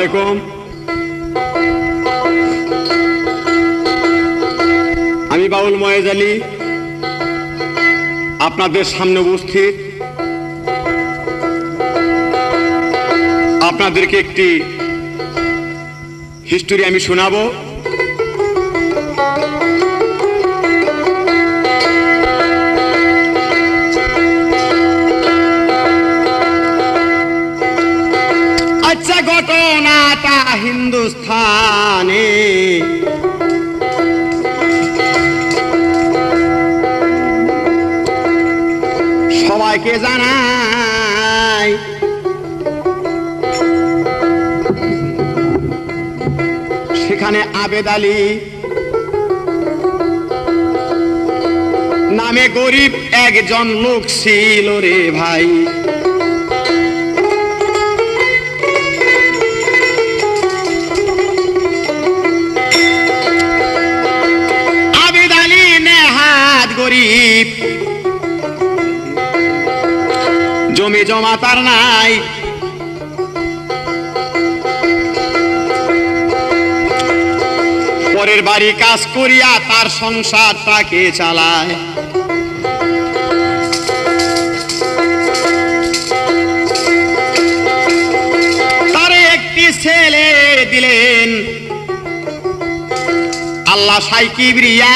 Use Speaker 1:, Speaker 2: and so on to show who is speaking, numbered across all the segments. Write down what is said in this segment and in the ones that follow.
Speaker 1: আলাইকুম। আমি বাউল ময়েজ আলী আপনাদের সামনে উপস্থিত। আপনাদেরকে একটি হিস্টোরি আমি শোনাবো। আচ্ছা, ঘটনাটা হিন্দুস্থানে সবাইকে জানাই। সেখানে আবেদ আলী নামে গরিব একজন লোক ছিল রে ভাই। আবেদ আলী নেহাত গরিব, জমি জমা তার নাই। পরের বাড়ি কাজ করিয়া তার সংসারটাকে চালায়। তারে একটি ছেলে দিলেন আল্লাহ শাই কিবরিয়া।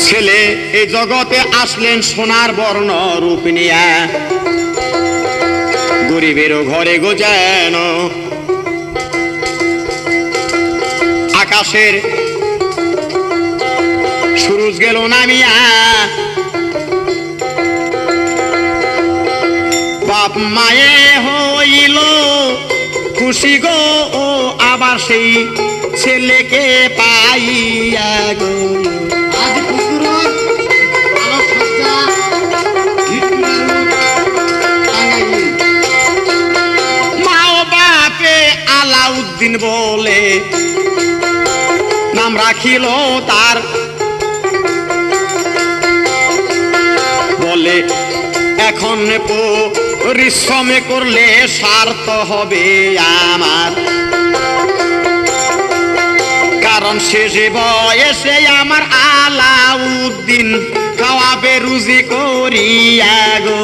Speaker 1: ছেলে এই জগতে আসলেন সোনার বর্ণ রূপ নিয়া। গরিবেরও ঘরে গোজান আকাশের সূরজ গেল নামিয়া। বাপ মায়ে হইল খুশি গো, আবার সেই ছেলেকে পাইয়া গো। আলাউদ্দিন বলে নাম রাখিল তার। বলে এখন পরিশ্রমে করলে স্বার্থ হবে আমার, কারণ শেষে বয়সে আমার আলাউদ্দিন খাওয়াবে রুজি করিয়া গো।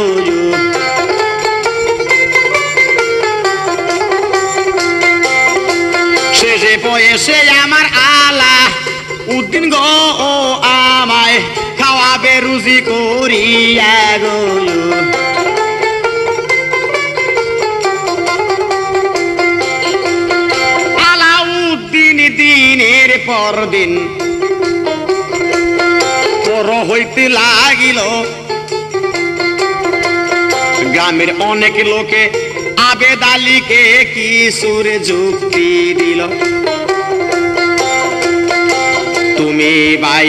Speaker 1: শেষে বয়সে আমার আলাউদ্দিন গো আমায় খাওয়াবে রুজি করিয়া গো। আলাউদ্দিন দিনের পর দিন বড় হইতে লাগিল। গ্রামের অনেক লোকে আবেদ আলীকে কিশোর যুক্তি দিল। তুমি ভাই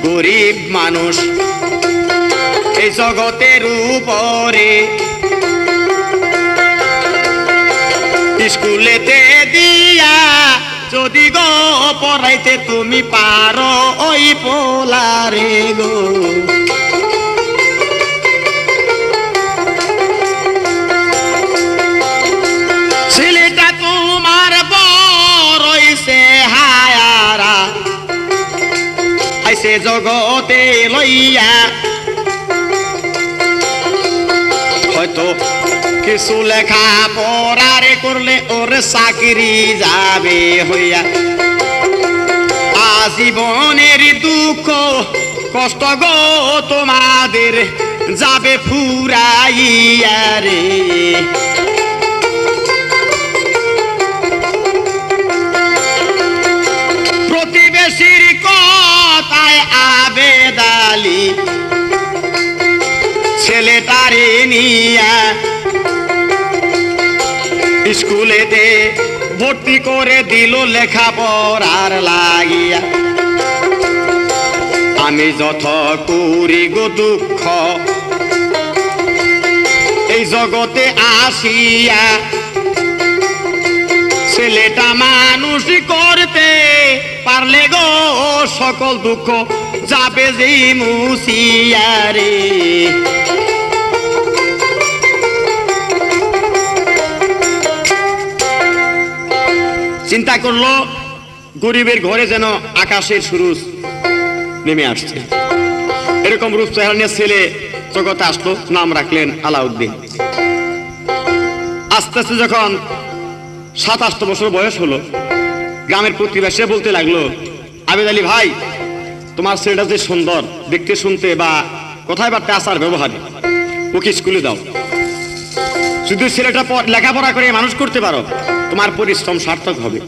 Speaker 1: গরিব মানুষ, এই জগতের উপরে স্কুলেতে দিয়া যদি গো পড়াইতে তুমি পারো ওই পোলারে গো। ছেলেটা তোমার বড়ইছে হায়ারা, আইছে জগতে লইয়া। হয়তো কিছু লেখা পড়ারে করলে ওর চাকরি যাবে হইয়া। আজীবনের দুঃখ কষ্ট গো তোমাদের যাবে ফুরাইয়া রে। প্রতিবেশীর কথায় আবেদ আলী ছেলেটারে নিয়া স্কুলেতে ভর্তি করে দিল লেখাপড়ার লাগিয়া। আমি যত করি গো দুঃখ এই জগতে আসিয়া, ছেলেটা মানুষ করতে পারলে গো সকল দুঃখ যাবে যে মুছিয়া রে। চিন্তা করলো গরিবের ঘরে যেন আকাশের সুরুজ নেমে আসছে, এরকম রূপ চেহারা নিয়ে ছেলে জগতে আসলো, নাম রাখলেন আলাউদ্দিন। আস্তে আস্তে যখন 27 বছর বয়স হলো, গ্রামের প্রতিবেশী বলতে লাগলো, আবেদ আলী ভাই, তোমার ছেলেটা যে সুন্দর দেখতে শুনতে বা কথায় বার্তা আচার ব্যবহারে, ওকে স্কুলে দাও। শুধু ছেলেটা লেখাপড়া করে মানুষ করতে পারো, তোমার পরিশ্রম সার্থক হবে।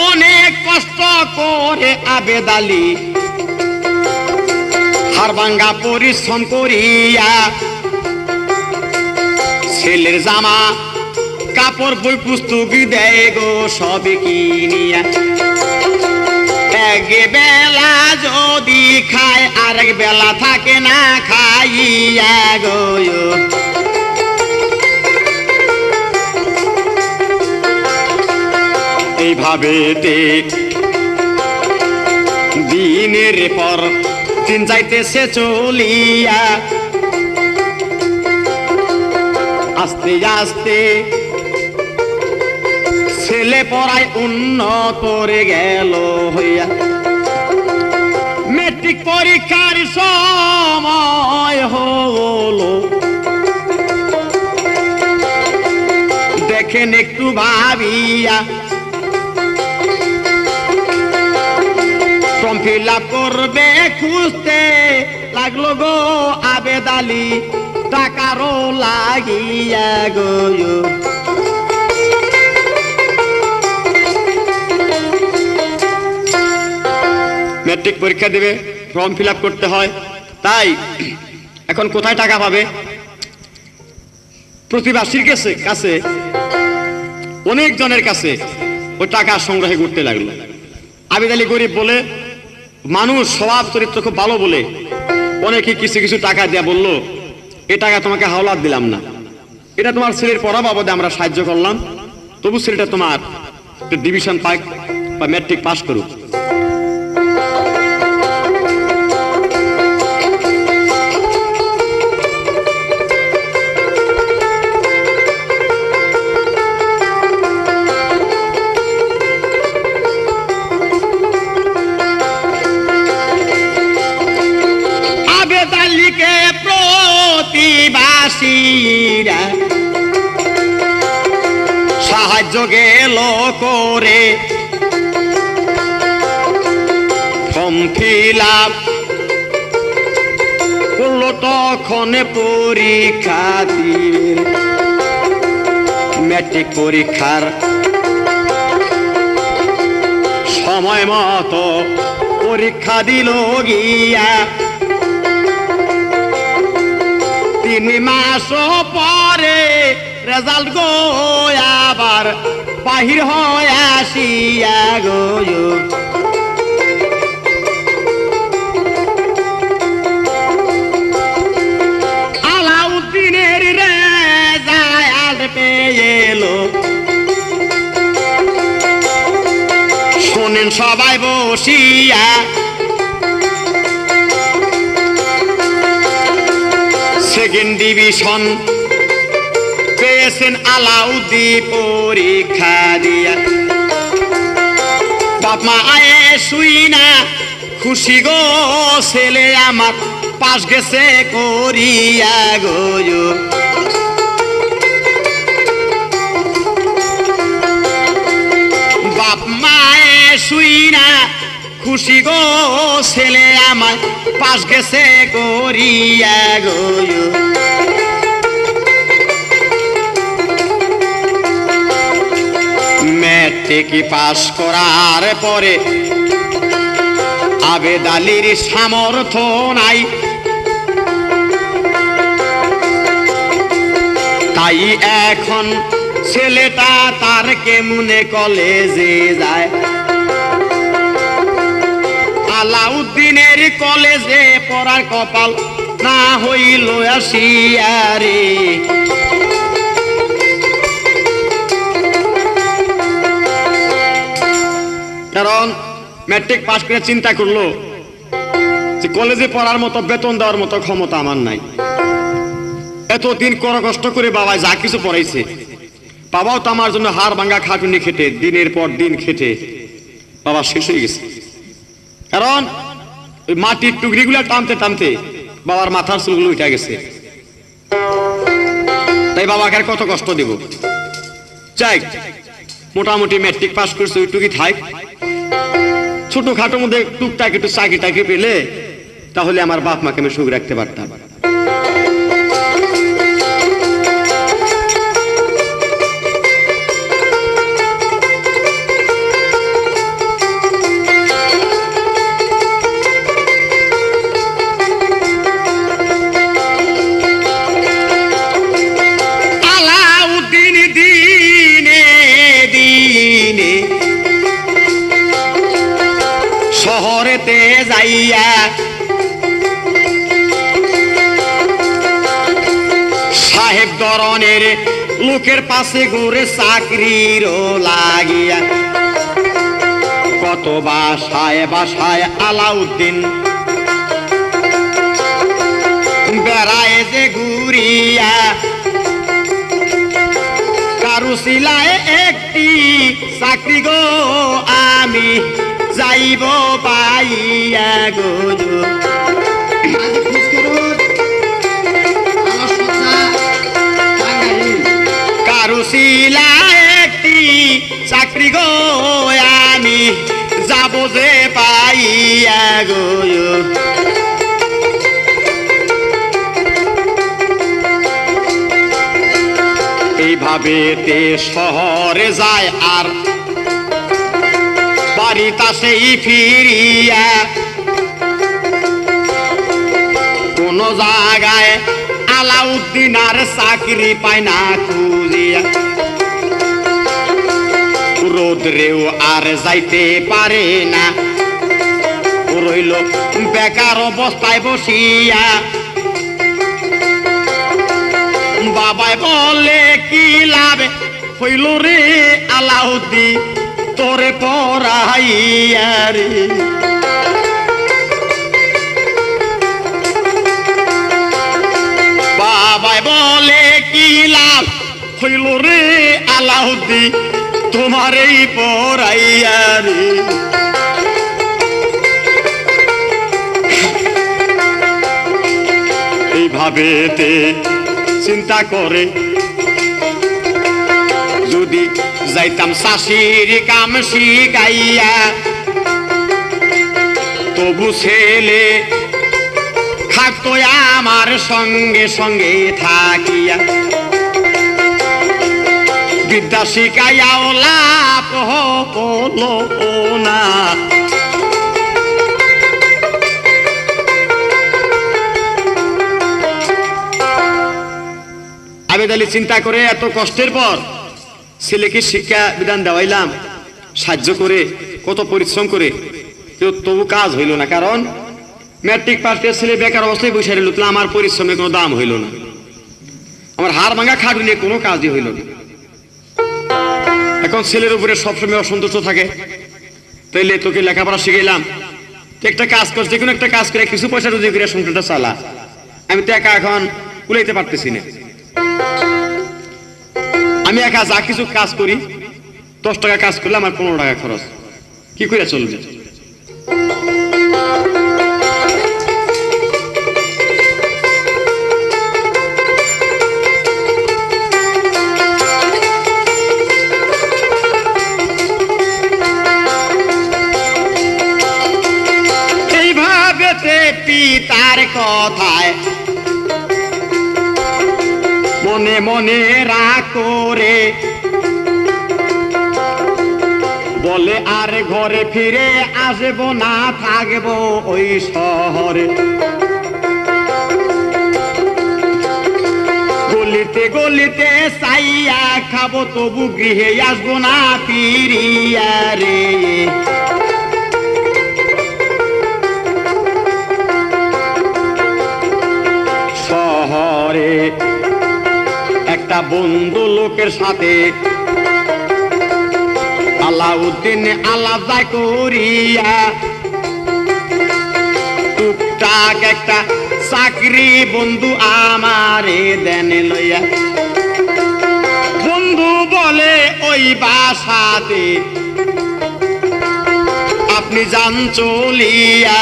Speaker 1: অনেক কষ্ট করে আবেদ আলী হাড়ভাঙ্গা পরিশ্রম করিয়া ছেলের জামা কাপড় বই পুস্তক দেয় গো সব কিনিয়া। এক বেলা যদি খায় আরেক বেলা থাকে না খাইয়া গো। এইভাবে দিনের পর দিন যাইতেছে চলিয়া, আস্তে আস্তে ছেলে পড়ায় উন্নত গেল হইয়া। মেট্রিক পরীক্ষার সময় হলো, দেখেন একটু ভাবিয়া ফর্ম ফিল আপ করবে খুঁজতে লাগলো গো আবেদ আলী, টাকারও লাগিয়া গো। মেট্রিক পরীক্ষা দেবে, ফর্ম ফিল আপ করতে হয়, তাই এখন কোথায় টাকা পাবে? প্রতিবেশীর কাছে অনেক জনের কাছে ওই টাকা সংগ্রহে করতে লাগলো। আবেদ আলী গরিব বলে, মানুষ স্বভাব চরিত্র খুব ভালো বলে অনেকে কিছু কিছু টাকা দেয়া বললো, এ টাকা তোমাকে হাওলাত দিলাম না, এটা তোমার ছেলের পড়া বাবদে আমরা সাহায্য করলাম, তবু ছেলেটা তোমার ডিভিশন পাক বা ম্যাট্রিক পাস করুক। প্রতিবাসীরা সাহায্য গেল করে, ফর্ম ফিল আপ করলো, তখন পরীক্ষা দিবে। ম্যাট্রিক পরীক্ষার সময় মতো পরীক্ষা দিল গিয়া, 3 মাস পরে রেজাল্ট গো আবার বাহির হয় আসিয়া গো। আলাউদ্দিনের রেজাল্ট পেয়ে এলো, শোনেন সবাই বসিয়া, সেকেন্ড ডিভিশন পেয়েছেন আলাউদ্দিন পরীক্ষা দিয়া। বাপ মা আয়ে শুই না খুশি গো, ছেলে আমার পাশ গেছে করিয়া গো। বাপ মায়ে শুই না খুশি গো, ছেলে আমার পাশ গেছে করিয়া গো। ম্যাট্রিক পাস করার পরে আবেদ আলীর সামর্থ্য নাই, তাই এখন ছেলেটা তার কেমনে কলেজে যায়। আলাউদ্দিনের কলেজে পড়ার কপাল না হইল আসিয়া রে। কারণ ম্যাট্রিক পাস করে চিন্তা করলো যে কলেজে পড়ার মতো বেতন দেওয়ার মতো ক্ষমতা আমার নাই। এতদিন কষ্ট করে বাবা যা কিছু পড়াইছে, বাবাও তো আমার জন্য হাড় ভাঙ্গা খাটুনি খেটে দিনের পর দিন খেটে বাবা শেষ হয়ে গেছে। কারণ ওই মাটির টুকরিগুলো টানতে টানতে বাবার মাথার চুলগুলো উঠে গেছে। তাই বাবাকে আর কত কষ্ট দেব। যাই মোটামুটি ম্যাট্রিক পাস করছে, ওইটুকুই থাক। ছোটখাটোর মধ্যে টুকটাক একটু চাকরি টাকরি পেলে তাহলে আমার বাপ মাকে আমি সুখ রাখতে পারতাম।
Speaker 2: শহরেতে যাইয়া
Speaker 1: সাহেব ধরনের লোকের পাশে ঘুরে চাকরির লাগিয়া কত বাসায় বাসায় আলাউদ্দিন বেড়ায় যে ঘুরিয়া কারুশিলায় একটি চাকরি গো আমি যাইব পাইয়া গো। কারুশিলায় একটি চাকরি গো আমি যাব যে পাইয়া গো। এইভাবে তে শহরে যায় আর বাড়িটা সেই ফিরিয়া কোন জায়গায় আলাউদ্দিন আর চাকরি পায় না খুঁজিয়া। রোদ্রেও আর যাইতে পারে না, রইল বেকার অবস্থায় বসিয়া। বাবাই বলে কি লাভ হইল রে আলাউদ্দিন তোরে পড়াইয়া রে। বাবাই বলে কি লাভ হইল রে আলাউদ্দিন তোমারই পড়াইয়া রে। এইভাবে চিন্তা করে যদি যাইতাম শাশির কাম শিখাইয়া তবু ছেলে থাকতো আমার সঙ্গে সঙ্গে থাকিয়া। বিদ্যা শিখাইয়াও লাভ হলো না, আবেদ আলী চিন্তা করে এত কষ্টের পর ছেলেকে শিক্ষা বিধান দেওয়াইলাম সাহায্য করে কত পরিশ্রম করে, তবু কাজ হইল না। কারণ ম্যাট্রিক পাস করে ছেলে বেকার অবস্থায় বসে রইল, আমার পরিশ্রমের কোনো দাম হইল না, আমার হাড় ভাঙা খাটুনি কোনো কাজই হইল না। এখন ছেলের উপরে সবসময় অসন্তুষ্ট থাকে, তাইলে তোকে লেখাপড়া শিখাইলাম, একটা কাজ কর, যে কোনো একটা কাজ করে কিছু পয়সা রোজগার করে সংসারটা চালা। আমি তো একা এখন কুলাইতে পারতেছি না। আমি একা যা কিছু কাজ করি 10 টাকা কাজ করলে আমার 15 টাকা খরচ, কি করে চলবে? এইভাবে পিতার কথায় মনে মনে রাগ করে বলে আর ঘরে ফিরে আসবো না, থাকবো ওই শহরে। গলিতে গলিতে চাইয়া খাবো তবু গৃহে আসবো না ফিরিয়া রে। শহরে একটা বন্ধু লোকের সাথে আলাউদ্দিন আলাদা করিয়া টুকটাক একটা চাকরি বন্ধু আমারে দেন লইয়া। বন্ধু বলে ওই বাসাতে আপনি যান চলিয়া।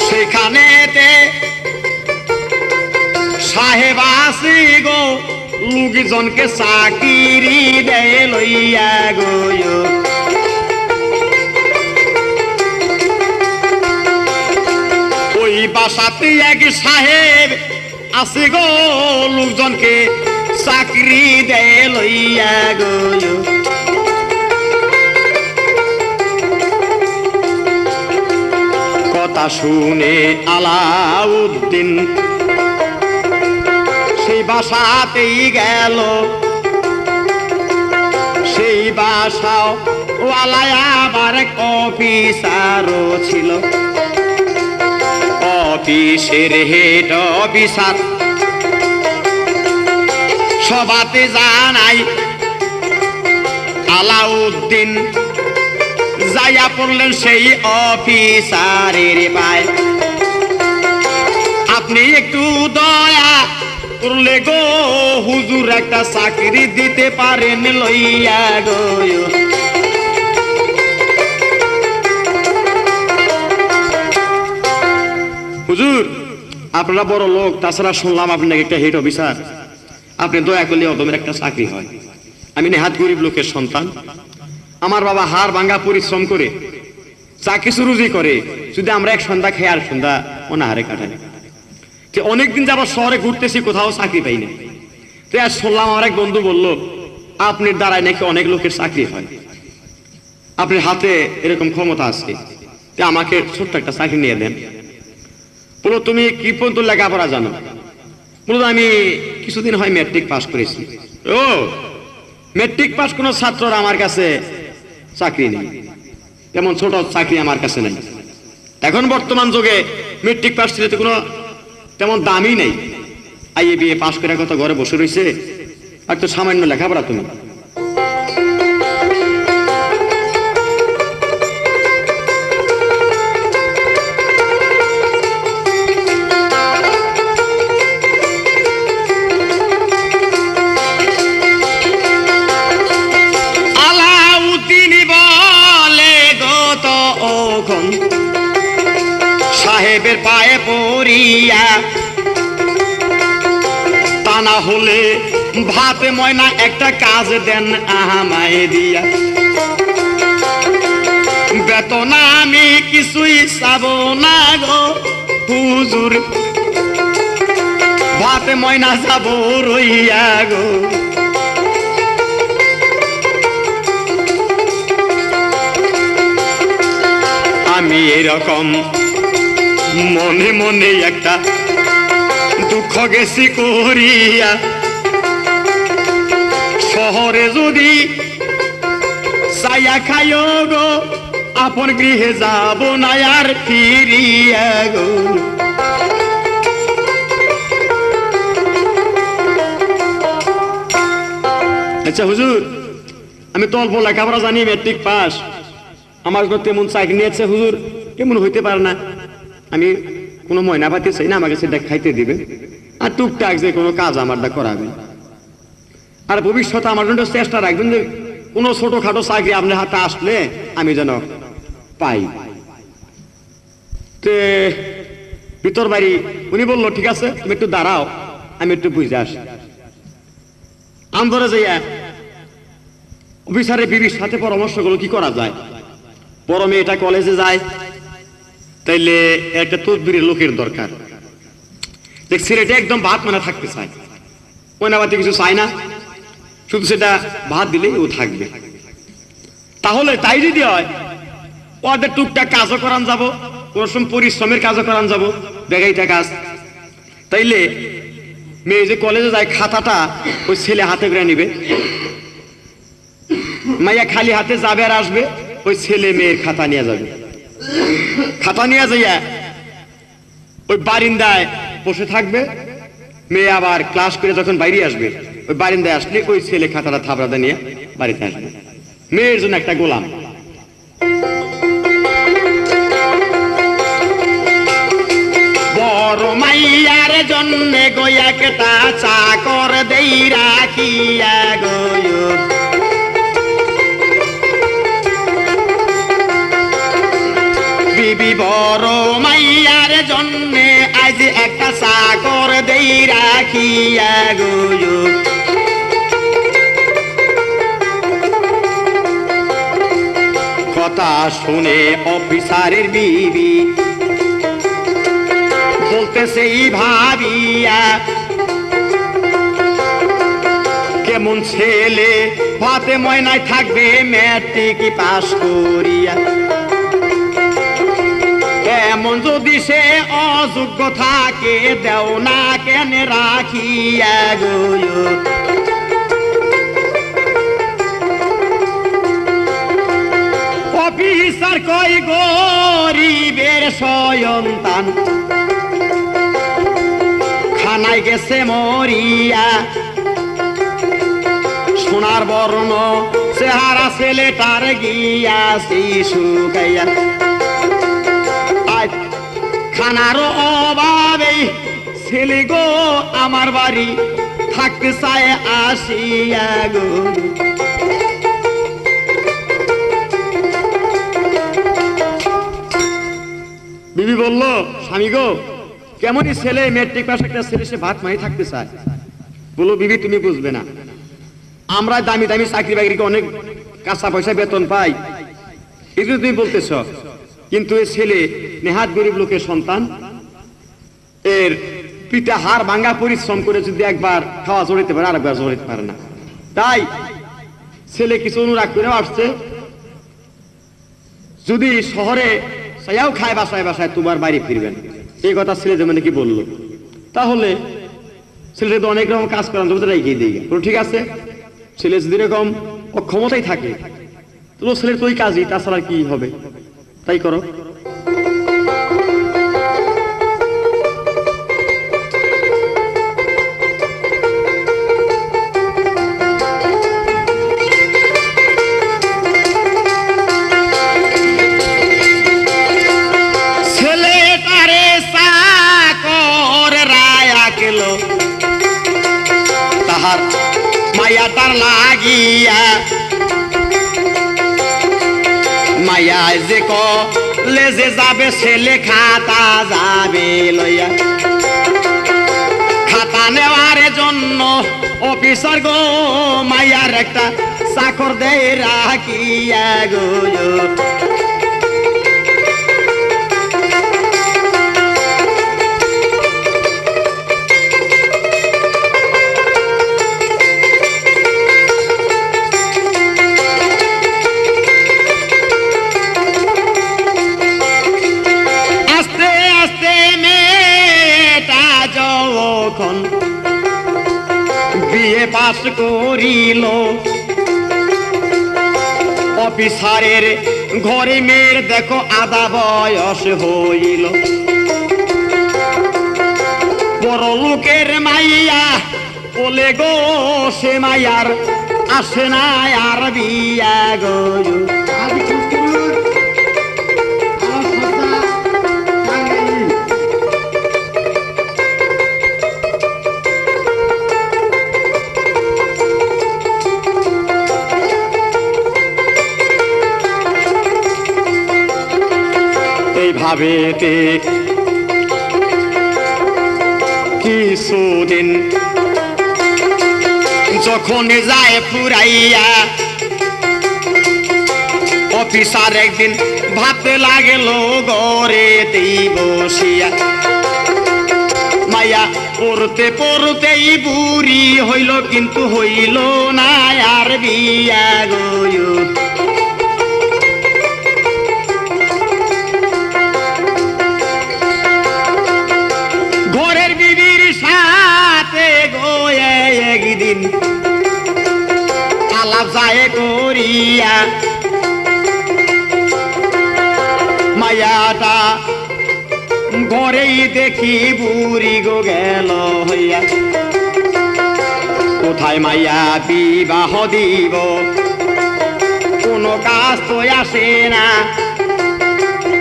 Speaker 1: সেখানেতে সাহেব আসি গো লোকজনকে চাকরি দেয় লইয়া গো। ওই বাসাতে এক সাহেব আসি গো লোকজনকে চাকরি দেয় লইয়া গো। কথা শুনে আলাউদ্দিন সেই বাসাতেই গেল। সেই বাসাও ওয়ালায় আবার অফিসারও ছিল। অফিসের হেড অফিসার সবাতে জানাই আলাউদ্দিন যাইয়া পড়লেন সেই অফিসারের পায়। আপনি একটু দয়া করলে গো হুজুর একটা চাকরি দিতে পারেন লইয়া গো। হুজুর আপনারা বড় লোক, তাছাড়া শুনলাম আপনি নাকি একটা হেড অফিসার, আপনি দয়া করলে অদমের একটা চাকরি হয়। আমি নেহাত গরিব লোকের সন্তান, আমার বাবা হাড় ভাঙ্গা পরিশ্রম করে চাকরি রুজি করে, যদি আমরা এক সন্ধ্যা খেয়ে আর সন্ধ্যা অনাহারে কাটাই। অনেকদিন যাবার শহরে ঘুরতেছি, কোথাও চাকরি পাই না। তো আর শুনলাম আমার এক বন্ধু বলল আপনার দ্বারায় নাকি অনেক লোকের চাকরি হয়, আপনার হাতে এরকম ক্ষমতা আছে, আমাকে ছোট্ট একটা চাকরি নিয়ে দেন। বলো তুমি কি পর্যন্ত লেখাপড়া জানো? বলো আমি কিছুদিন হয় ম্যাট্রিক পাস করেছি। ও ম্যাট্রিক পাস কোন ছাত্ররা আমার কাছে চাকরি নেই, তেমন ছোট চাকরি আমার কাছে নেই। এখন বর্তমান যুগে ম্যাট্রিক পাস ছেলে তো কোনো তেমন দামই নেই। আইএ বিএ পাস করে কত ঘরে বসে রয়েছে, আর তো সামান্য লেখাপড়া তুমি। আলাউদ্দিন বলে গত ওখন সাহেবের পায়ে পড়িয়া, তা না হলে ভাত ময়না একটা কাজ দেন আমায় দিয়া। বেতন আমি কিছুই চাব না গো হুজুর, ভাত ময়না যাব রইয়া গো। আমি এরকম মনে মনে একটা দুঃখ গেছি করিয়া, শহরে যদি চাইয়া খাইও গো আপন গৃহে যাব না আর ফিরিয়া গো। আচ্ছা হুজুর, আমি তো অল্প লেখাপড়া জানি, ম্যাট্রিক পাস, আমার তেমন চাকরি নিয়েছে হুজুর, এমন হইতে পারে না। আমি কোনো ময়না পাতি চাই না, আমাকে সেটা খাইতে দিবে আর টুকটাক যে কোনো কাজ আমারটা করাবেন, আর ভবিষ্যতে আমার জন্য চেষ্টা রাখবেন যে কোনো ছোটখাটো চাকরি আপনার হাতে আসলে আমি যেন পাই। তে ভিতর বাড়ি উনি বললো ঠিক আছে তুমি একটু দাঁড়াও, আমি একটু বুঝে আসি। আমদরে যাইয়া অফিসারের বিবির সাথে পরামর্শ করলো কি করা যায়। বড় মেয়েটা কলেজে যায়, তাইলে একটা তদবিরের লোকের দরকার। দেখ ছেলেটা একদম ভাত মানে থাকতে চায়, ময়নাবাতি কিছু চায় না, শুধু সেটা ভাত দিলেই ও থাকবে। তাহলে তাই যদি হয় ওদের টুকটাক কাজও করান যাব, কোন সময় পরিশ্রমের কাজও করান যাব, বেগাইটা কাজ। তাইলে মেয়ে যে কলেজে যায় খাতাটা ওই ছেলে হাতে করে নিবে, মাইয়া খালি হাতে যাবে আর আসবে, ওই ছেলে মেয়ের খাতা নিয়ে যাবে। খাতা নিয়ে যাইয়া ওই বারিন্দায় বসে থাকবে, মেয়ে আবার ক্লাস করে যখন বাইরে আসবে, ওই বারিন্দায় আসলে ওই ছেলে খাতাটা থাবড়াতে নিয়ে বাড়িতে আসবে। মেয়ের জন্য একটা গোলাম। বড় মাইয়ার জন্য গোয়া কেটা চাকর দেই রাখিয়া গয়, বিবি বড় মাইয়ার জন্য আজ একটা চাকর দেই রাখিয়া গয়। কথা শুনে অফিসারের বিবি বলতেছে ভাবিয়া, কেমন ছেলে ভাতে ময়নায় থাকবে ম্যাট্রিক পাস করিয়া, এমন যদি সে অযোগ্য থাকে দেও না কেন রাখিয়া গয়। অফিসার কই গরিবের সন্তান খানায় গেছে মরিয়া, সোনার বর্ণ চেহারা ছেলেটার গিয়াছি শুকাইয়া, খানারও অভাবে ছেলে গো আমার বাড়ি থাকতে চায় আসিয়া গো। বিবি বলল, স্বামী গো কেমনই ছেলে, মেট্রিক পাস একটা ছেলে, সে ভাত মাই থাকতে চায়। বলো বিবি তুমি বুঝবে না, আমরা দামি দামি চাকরি বাকরিকে অনেক কাঁচা পয়সা বেতন পাই, এগুলো তুমি বলতেছ, কিন্তু এই ছেলে নেহাত গরিব লোকের সন্তান, এর পিতা হাড় ভাঙ্গা পরিশ্রম করে যদি একবার খাওয়া জড়িতে পারে আরেকবার জড়িতে পারে না, তাই ছেলে কিছু অনুরাগ করে আসছে, যদি শহরে সেয়াও খায় বাসায় বাসায় তোমার বাড়ি ফিরবেন, এই কথা ছেলে যেমন কি বললো। তাহলে ছেলে তো অনেক রকম কাজ করান জমিতে রেখে দিয়ে গেল, ঠিক আছে, ছেলে যদি এরকম অক্ষমতাই থাকে তো ছেলের তো ওই কাজই, তাছাড়া কি হবে, তাই করো। তাহার মায়াটার লাগিয়া মায়া যে কলেজে যাবে ছেলে খাতা যাবে লইয়া, খাতা নেওয়ার জন্য অফিসার গো মায়ার একটা চাকর দেয় রাখিয়া গো। বিয়ে পাস করিল অফিসারের ঘরে, মেয়ের দেখো আধা বয়স হইল, বড় লোকের মাইয়া বলে গো সে মাইয়ার আসে না আর বিয়া গো। এইভাবেতে কিছুদিন যখন যায় ফুরাইয়া, অফিসার একদিন ভাবতে লাগলো ঘরেতেই বসিয়া, মাইয়া পড়তে পড়তেই বুড়ি হইল কিন্তু হইল না আর বিয়া গো। ঘরের বিবির সাথে গোয়ে একদিন আলাপ যায় করিয়া, মায়াটা ঘরেই দেখি বুড়ি গো গেল হইয়া, কোথায় মাইয়া বিবাহ দিব, কোনো কাজ তো আসে না।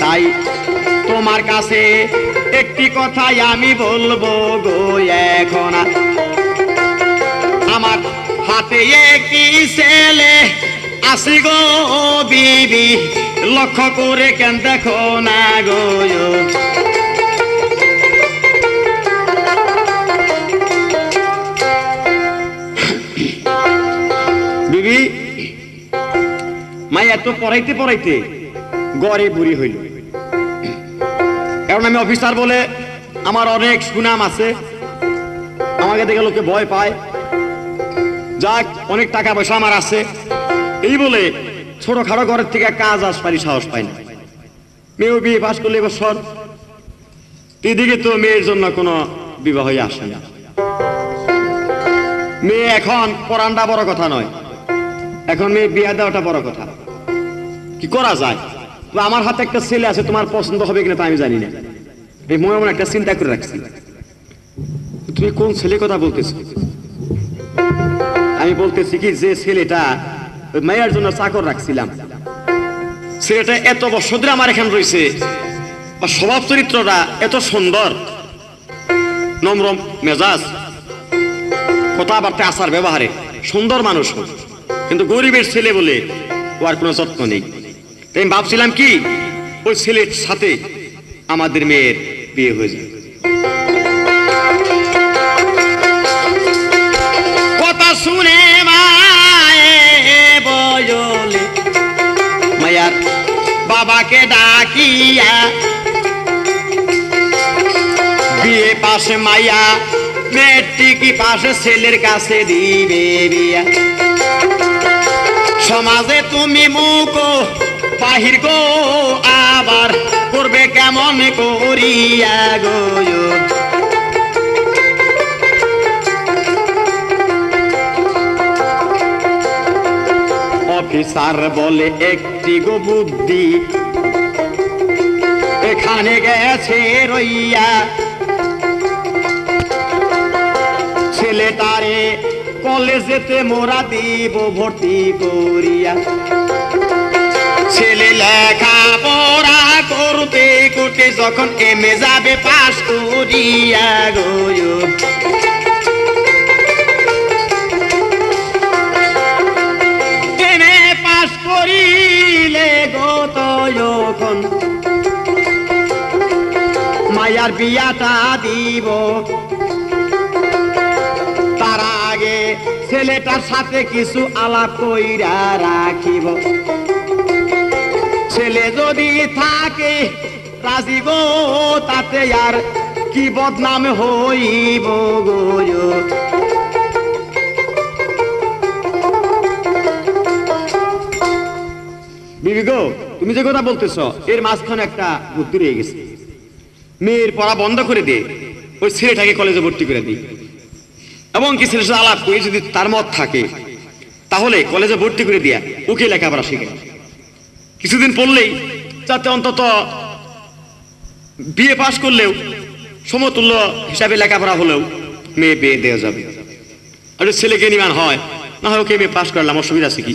Speaker 1: তাই তোমার কাছে একটি কথাই আমি বলবো গো এখন, আমার হাতে একটি ছেলে আসি গো বিবি, লক্ষ্য করে কেন দেখো না গো। বিবি মাইয়া তো পড়াইতে পড়াইতে গড়ে বুড়ি হইল। কারণ আমি অফিসার বলে আমার অনেক সুনাম আছে, আমাকে দেখে লোকে ভয় পায়, যাক অনেক টাকা পয়সা আমার আছে, এই বলে ছোটখাটো ঘরের থেকে কাজ আসপারি সাহস পাই না। মেয়েও বিয়ে পাশ করলে এবছর, এদিকে তো মেয়ের জন্য কোনো বিবাহ আসে না। মেয়ে এখন পড়ানটা বড় কথা নয়, এখন মেয়ে বিয়ে দেওয়াটা বড় কথা। কি করা যায়? তো আমার হাতে একটা ছেলে আছে, তোমার পছন্দ হবে কিনা তা আমি জানি না, এই মনে মনে একটা চিন্তা করে রাখছি। তুমি কোন ছেলে কথা বলতেছো? আমি বলতেছি কি, যে ছেলেটা মেয়ের জন্য চাকর রাখছিলাম, ছেলেটা এত বছর ধরে আমার এখানে রয়েছে, স্বভাব চরিত্রটা এত সুন্দর, নম্র মেজাজ, কথাবার্তা আচার ব্যবহারে সুন্দর মানুষ, কিন্তু গরিবের ছেলে বলে ওর কোনো যত্ন নেই। তাই আমি ভাবছিলাম কি, ওই ছেলের সাথে আমাদের মেয়ের বিয়ে হয়ে যায়। কথা শুনে বয়লে মায়ার বাবাকে ডাকিয়া, বিয়ে পাশে মাইয়া মেট্রিক পাশে ছেলের কাছে দিবে বিয়া। সমাজে তুমি মুখ বাহির গো, আবার করবে কেমন করিয়া গো। অফিসার বলে একটি গো বুদ্ধি এখানে গেছে রইয়া, ছেলেটারে কলেজেতে মোরা দিব ভর্তি করিয়া। ছেলে লেখা পড়া করতে করতে যখন এমএ যাবে পাশ করিয়া গো, এমএ পাশ করিলে গো তখন মায়ার বিয়াটা দিব। তার আগে ছেলেটার সাথে কিছু আলাপ কইরা রাখিব, ছেলে যদি থাকে রাজি গো, তাতে আর কি বদনাম হইব গো। বিবি গো, তুমি যে কথা বলতেছ এর মাঝখানে একটা বুদ্ধি রয়ে গেছে। মেয়ের পড়া বন্ধ করে দিয়ে ওই ছেলেটাকে কলেজে ভর্তি করে দিই, এবং কি ছেলের সাথে আলাপ করে যদি তার মত থাকে তাহলে কলেজে ভর্তি করে দিয়া ওকে লেখাপড়া শিখে, কিছুদিন পড়লেই যাতে অন্তত বিয়ে পাশ করলেও সমতুল্য হিসাবে লেখাপড়া হলেও মেয়ে বিয়ে দেওয়া যাবে। আর ছেলেকে নিমান হয় না হয় ওকে মেয়ে পাশ করলাম, অসুবিধা আছে কি?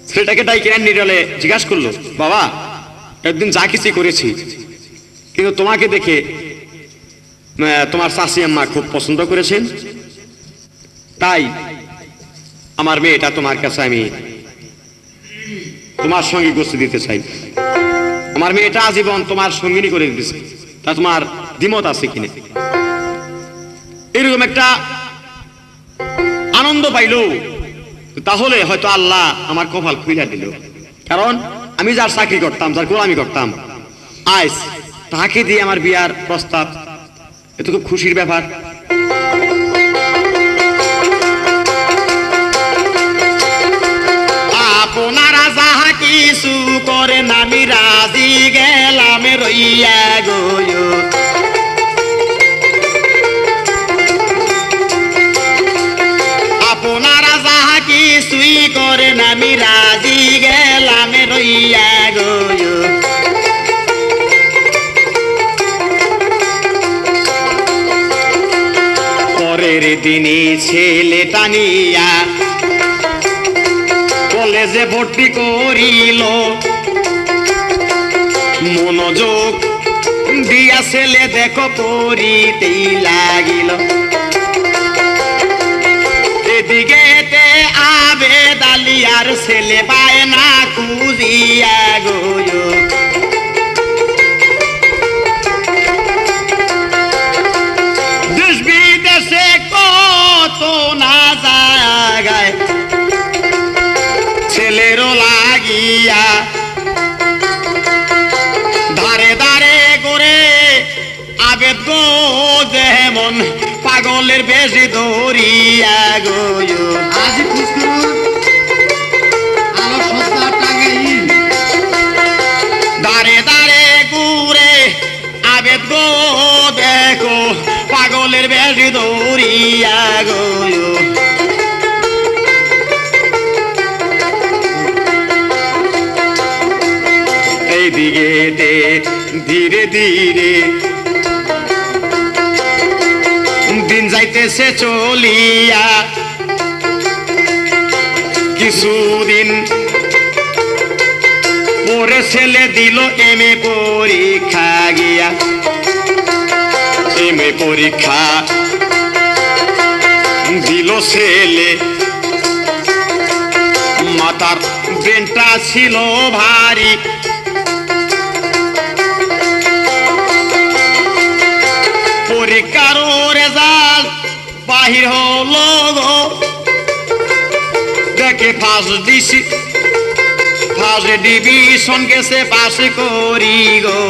Speaker 1: ছেলেটাকে তাই কেন নিরলে জিজ্ঞাসা করলো, বাবা একদিন যা কিছু করেছি, কিন্তু তোমাকে দেখে তোমার শাশি আম্মা খুব পছন্দ করেছেন, তাই আমার মেয়েটা তোমার কাছে আমি তোমার সঙ্গে গোষ্ঠী দিতে চাই। আমার মেয়েটা আজীবন তোমার সঙ্গিনী করে দিতেছে, তা তোমার দ্বিমত আছে কিনা? এরকম একটা আনন্দ পাইল, তাহলে হয়তো আল্লাহ আমার কপাল খুইলা দিল। কারণ আমি যার চাকরি করতাম, যার গোলামি করতাম, আজ তাকে দিয়ে আমার বিয়ার প্রস্তাব, এটা খুব খুশির ব্যাপার। আপনারা যাহা কিছু করেন আমি রাজি গেলাম রইয়া গো। আপনারা যাহা কিছুই করেন আমি রাজি গেলাম রইয়া গো। পরের দিনই ছেলেটা নিয়া কলেজে ভর্তি করিল, মনোযোগ দিয়া ছেলে দেখো পড়িতেই লাগিল। এদিকে আবেদ আলী আর ছেলে পায় না খুঁজিয়া গো। দেশ বিদেশে কত না জায়গায় ছেলেরও লাগিয়া ধারে ধারে করে আবেদ গো যেমন পাগলের বেশি ধরিয়া গো।
Speaker 2: আজি খুশকুর আলো সস্তা টাঙ্গাই
Speaker 1: দাঁড়ে দাঁড়ে ঘুরে আবেদ গো দেখো পাগলের বেশি ধরিয়া গো। এইদিকে ধীরে ধীরে দিন যাইতেছে চলিয়া, কিছুদিন পরে ছেলে দিল এমএ পরীক্ষা গিয়া। এমএ পরীক্ষা দিল ছেলে, মাথার ব্রেনটা ছিল ভারী। পরীক্ষার রেজাল্ট বাহির হলো গো, দেখে ফার্স্ট ডিভিশন গেছে পাস করি গো।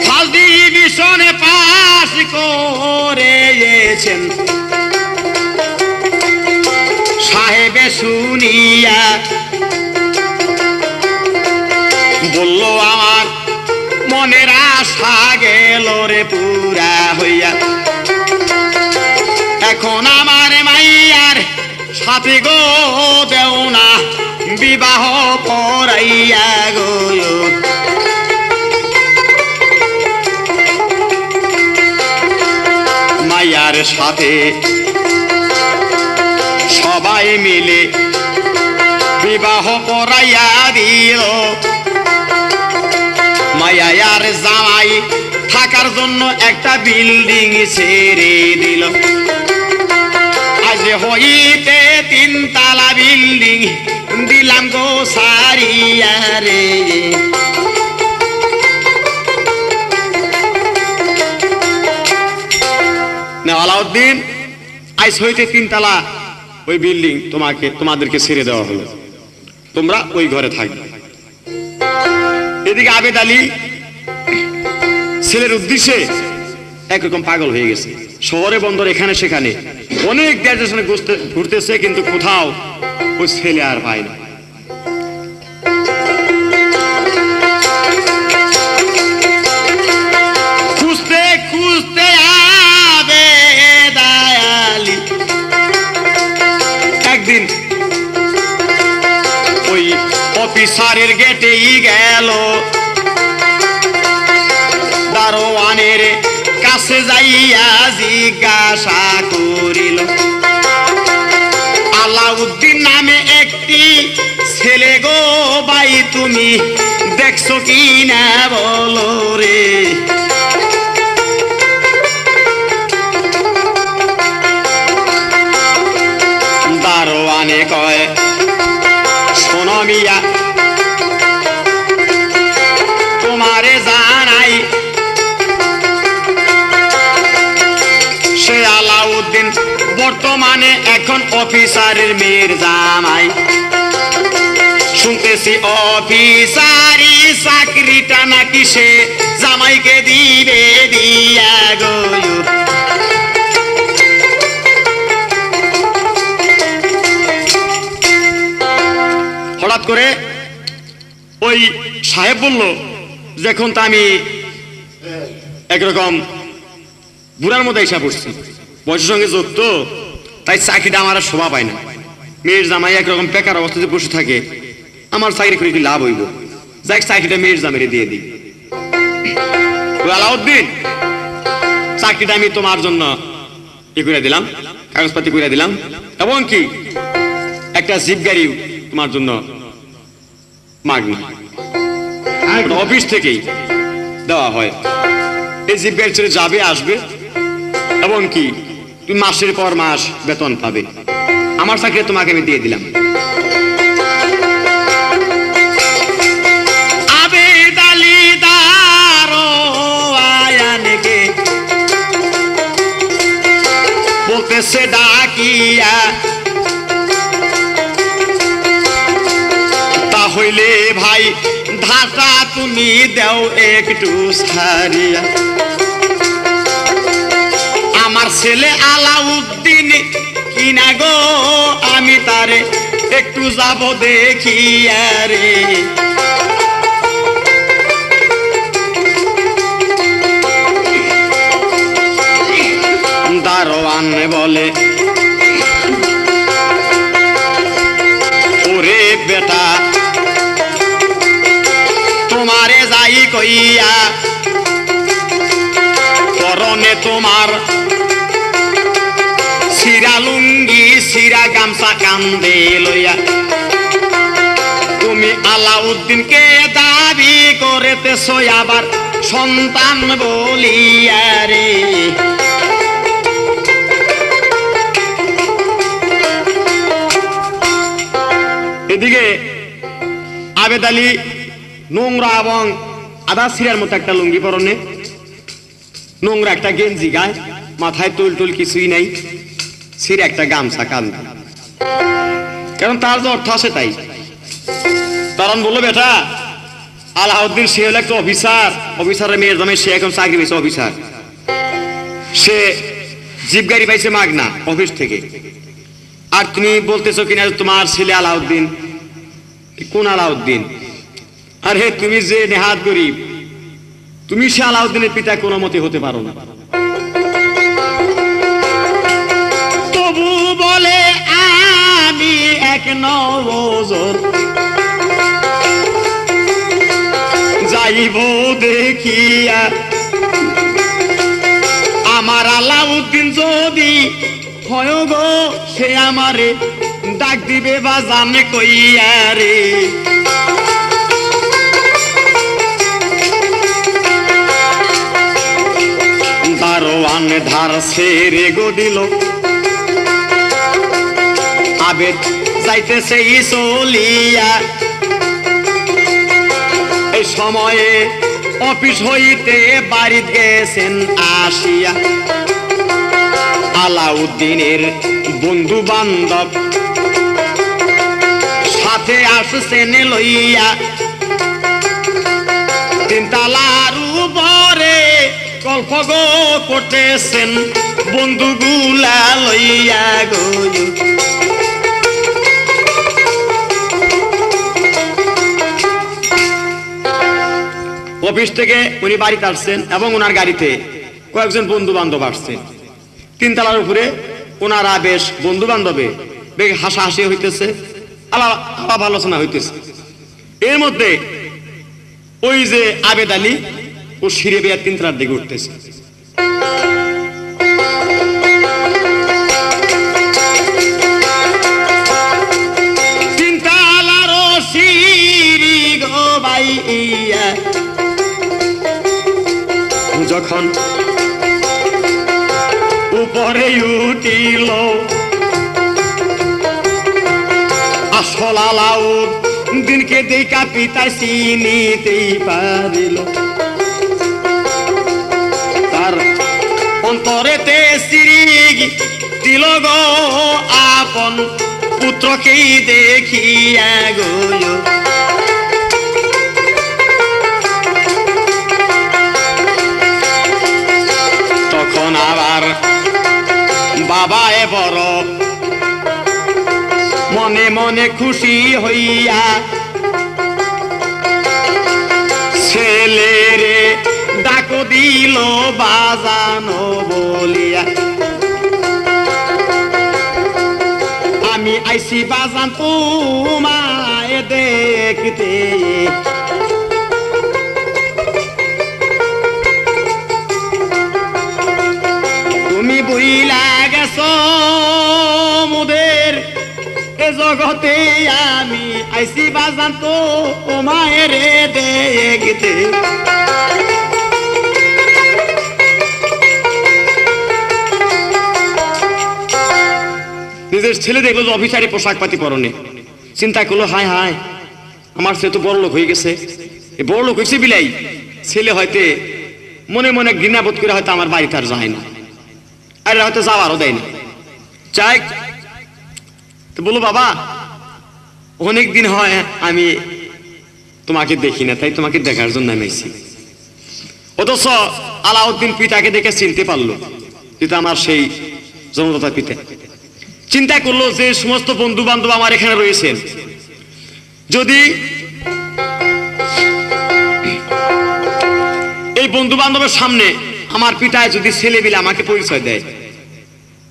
Speaker 1: ফার্স্ট ডিভিশনে পাস করেছেন সাহেবে শুনিয়া বলল আমার মনের আশা গেল রে পুরা হইয়া। এখন আমার মাইয়ার সাথে গো দেও না বিবাহ করাইয়া গো। মাইয়ার সাথে সবাই মিলে বিবাহ করাইয়া দিল। মায়ার জামাই থাকার জন্য একটা বিল্ডিং ছেড়ে দিল। আজ হইতে 3 তলা বিল্ডিং দিলাম গো সারিয়া রে। আলাউদ্দিন আজ হইতে 3 তলা ওই বিল্ডিং তোমাদেরকে ছেড়ে দেওয়া হলো, তোমরা ওই ঘরে থাকবে। এদিকে আবেদ আলী ছেলের উদ্দেশ্যে একরকম পাগল হয়ে গেছে। শহরে বন্দর এখানে সেখানে অনেক দেশের সঙ্গে ঘুরতেছে, কিন্তু কোথাও ওই ছেলে আর পায় না। খুঁজতে খুঁজতে আবেদ আলী একদিন ওই অফিসারের গেটেই গেল, দারোয়ানের কাছে যাইয়া জিজ্ঞাসা করিল আলাউদ্দিন নামে একটি ছেলে গো ভাই তুমি দেখছো কি না বলো রে। দারোয়ানে কয় শোনো মিয়া, তোমারে জানাই সে আলাউদ্দিন বর্তমানে এখন অফিসারের মেয়ের জামাই। শুনতেছি অফিসারি চাকরিটা নাকি সে জামাইকে দিবে দিয়া গো। হঠাৎ করে ওই সাহেব বলল যে এখন তো আমি একরকম বুড়ার মধ্যে এসে পড়ছি, বয়সের সঙ্গে যোগ তো, তাই চাকরিটা আমার আর শোভা পায় না। মেয়ের জামাই একরকম বেকার অবস্থাতে বসে থাকে, আমার চাকরি করে কি লাভ হইব, যাই চাকরিটা মেয়ের জামাইরে দিয়ে দিই। আলাউদ্দিন, চাকরিটা আমি তোমার জন্য ই করে দিলাম, কাগজপাতি করে দিলাম, এবং কি একটা জিপ গাড়ি তোমার জন্য মাগনা অফিস থেকেই দেওয়া হয়। এই জিপ গাড়ি চলে যাবে আসবে, এবং কি তুমি মাসের পর মাস বেতন পাবে। আমার চাকরি তোমাকে আমি দিয়ে দিলাম। আবেদ আলী দারোয়ানকে বলতেছে ডাকিয়া, তাহলে ভাই ধাতা তুমি দেও একটু সারিয়া। আমার ছেলে আলাউদ্দিন কিনা গো, আমি তারে একটু যাব দেখিয়া রে। দারোয়ান বলে, ওরে বেটা তোমারে যাই কইয়া, পরনে তোমার সিরা লুঙ্গি সিরা গামছা কান্দে লইয়া, তুমি আলাউদ্দিনকে দাবি করিতেছ আবার সন্তান বলিয়া রে। এদিকে আবেদ আলী নোংরা এবং আধা সিরার মতো একটা লুঙ্গি পরনে, নোংরা একটা গেঞ্জি গায়ে, মাথায় টুল টুল কিছুই নাই, সিরা একটা গামছা কান্দে। কারণ তার যে অর্থ আছে তাই। কারণ বললো বেটা আলাউদ্দিন সে হলো একটা অফিসার, অফিসারের মেয়ের দামে সে এখন চাকরি পেয়েছে অফিসার, সে জিপ গাড়ি পাইছে মাগনা অফিস থেকে। আর তুমি বলতেছো কিনা তোমার ছেলে আলাউদ্দিন। কোন আলাউদ্দিন? আরে তুমি যে নেহাত গরিব, তুমি সে আলাউদ্দিনের পিতা কোনো মতে হতে পারো না। তবু বলে আমি এক নজর যাইব দেখিয়া, আমার আলাউদ্দিন যদি হয় গো সে আমারে ডাক দিবে বা জানে কইয়া রে। দারোয়ান ধার ছেড়ে গো দিল, আবেদ যাইতেছে চলিয়া। এই সময়ে অফিস হইতে বাড়ি গেছেন আসিয়া, আলাউদ্দিনের বন্ধু বান্ধব সাথে আসছেন লইয়া। তিনতলার উপরে গল্প গো করতেছেন বন্ধুগুলা লইয়া গো। অফিস থেকে উনি বাড়িতে আসছেন এবং ওনার গাড়িতে কয়েকজন বন্ধু বান্ধব আসছেন। তিনতলার উপরে ওনারা বেশ বন্ধু বান্ধবে বেশ হাসাহাসি হইতেছে, আলাপ আলোচনা হইতেছে। এর মধ্যে ওই যে আবেদ আলী ও সিঁড়ি বেয়ে তিনতলার দিকে উঠতেছে। তিনতলার সিঁড়ি গো বাইয়া যখন উপরে উঠিল, আসল আলাউদ্দিনকে দেখা পিতা চিনিতেই পারিল। তার অন্তরেতে সিরিগ দিল গো আপন পুত্রকেই দেখিয়া গো। তখন আবার বাবা এ বড় মনে মনে খুশি হইয়া ছেলেরে ডাক দিল বাজানো বলিয়া। আমি আইসি বাজান তোমায় দেখতে, জগতে আমি আইসি বাজান তো ও মায়ের দেখতে নিজের ছেলে দেখলো যে অফিসারি পোশাক পাতি পরনে চিন্তা করলো হায় হায় আমার ছেলে তো বড় লোক হয়ে গেছে বড় লোক হয়েছে বিলাই ছেলে হয়তো মনে মনে ঘৃণাবোধ করে হয়তো আমার বাড়িতে আর যায় না আর হয়তো যাওয়ারও দেয় না চাই তো বলো বাবা অনেক দিন হয় আমি তোমাকে দেখি না তাই তোমাকে দেখার জন্য আমি আইছি অথচ আলাউদ্দিন পিতাকে দেখে চিনতে পারলো পিতা আমার সেই জনতা পিতা চিন্তা করলো যে সমস্ত বন্ধু বান্ধব আমার এখানে রয়েছেন যদি এই বন্ধু বান্ধবের সামনে আমার পিতায় যদি ছেলে বিলে আমাকে পরিচয় দেয়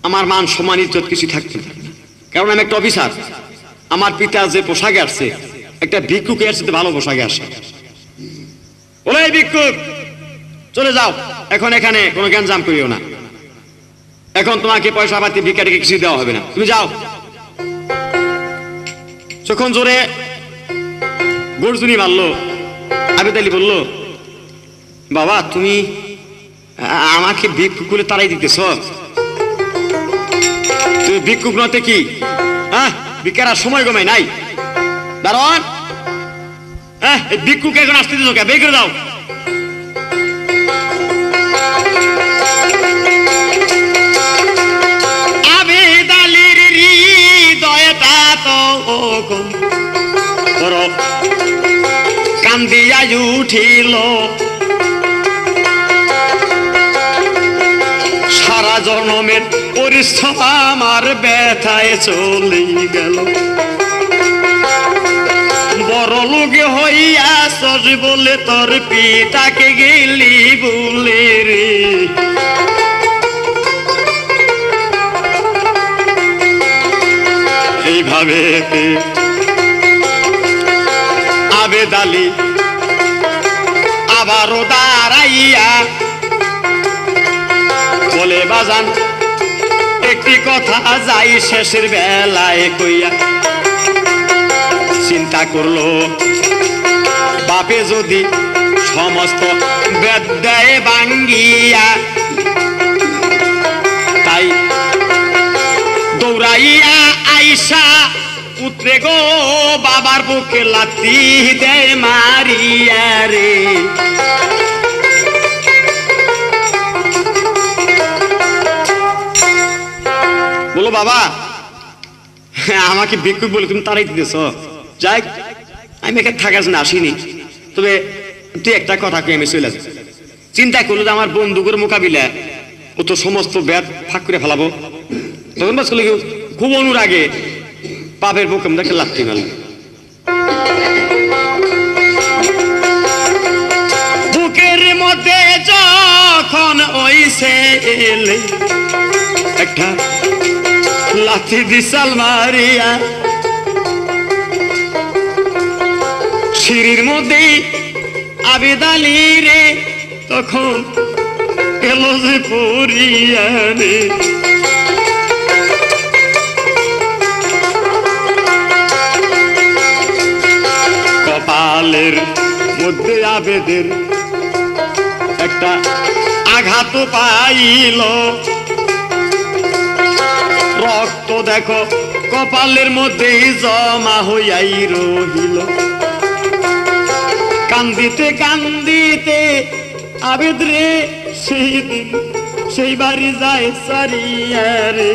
Speaker 1: আমার মান সম্মান ইজ্জত কিছু থাকতে না কারণ আমি একটা অফিসার আমার পিতা যে পোশাকে আসছে একটা ভিক্ষুক এর সাথে ভালো পোশাকে আসে বলে ভিক্ষুক চলে যাও এখন এখানে কোনো গ্যাঞ্জাম করিও না এখন তোমাকে পয়সা পাতি ভিক্ষাটিকে কিছু দেওয়া হবে না তুমি যাও যখন জোরে গর্জুনি মারলো আবেদ আলী বলল বাবা তুমি আমাকে ভিক্ষুক বলে তারাই দিতেছ তুমি ভিক্ষুক নতে কি হ্যাঁ ভিক্ষার আর সময় কমে নাই দারোয়ান হ্যাঁ এই ভিক্ষুক এখন আসতে দিত কে বের করে দাও আবেদ আলীর হৃদয়টা তো বড় কান্দিয়া উঠিল সারা জন্মের পরিশ্রম আমার ব্যথায় চলে গেল বড় লোকে হইয়া সজ বলে তোর পিতাকে গেলি বলে রে এইভাবে আবেদ আলী আবারও দাঁড়াইয়া বলে বাজান একটি কথা যাই শেষের বেলায় কইয়া চিন্তা করলো বাপে যদি সমস্ত বেদ্যায় ভাঙ্গিয়া তাই দৌড়াইয়া আইসা উতরে গো বাবার বুকে লাথি দেয় মারিয়া রে বলো বাবা আমাকে ভিক্ষুক বলে তুমি তারাই দিতেছ যাই আমি এখানে থাকার জন্য আসিনি তবে তুই একটা কথা কে আমি চলে যাচ্ছি চিন্তা করলো যে আমার বন্দুকের মোকাবিলা ও তো সমস্ত ব্যাট ফাঁক করে ফেলাবো তখন বাস করলে খুব অনুরাগে পাপের বুকে আমাকে লাথি ফেল বুকের মধ্যে যখন ওই ছেলে একটা লাথি বিশাল মারিয়া সিঁড়ির মধ্যে আবেদ আলী রে তখন এলো যে পড়িয়া রে কপালের মধ্যে আবেদের একটা আঘাত পাইল রক্ত দেখো কপালের মধ্যে জমা হইয়াই রহিল কান্দিতে কান্দিতে আবেদ রে সেই দিন সেই বাড়ি যায় সারিয়া রে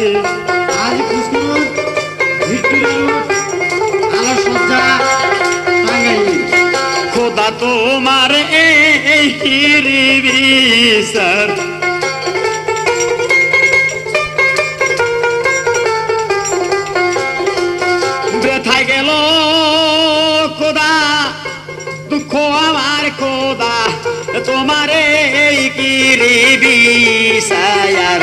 Speaker 2: আজ খুশকুর ভিক্টোরিয়া রোড আলো সজ্জা টাঙ্গাইল
Speaker 1: খোদা তোমার এই বিচার ব্যথায় গেল খোদা দুঃখ আমার খোদা তোমার এই বিচার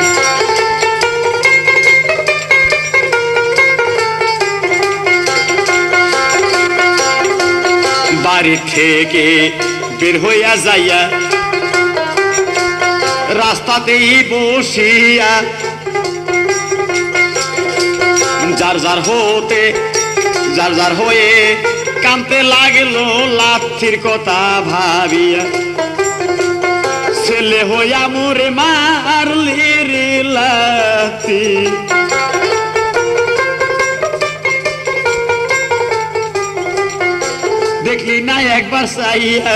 Speaker 1: বাড়ি থেকে বের হইয়া যাইয়া রাস্তাতেই বসিয়া যার যার হতে যার যার হয়ে কানতে লাগলো লাঠির কথা ভাবিয়া ছেলে হইয়া মোরে মারলি রে লাঠি দেখলি না একবার চাইয়া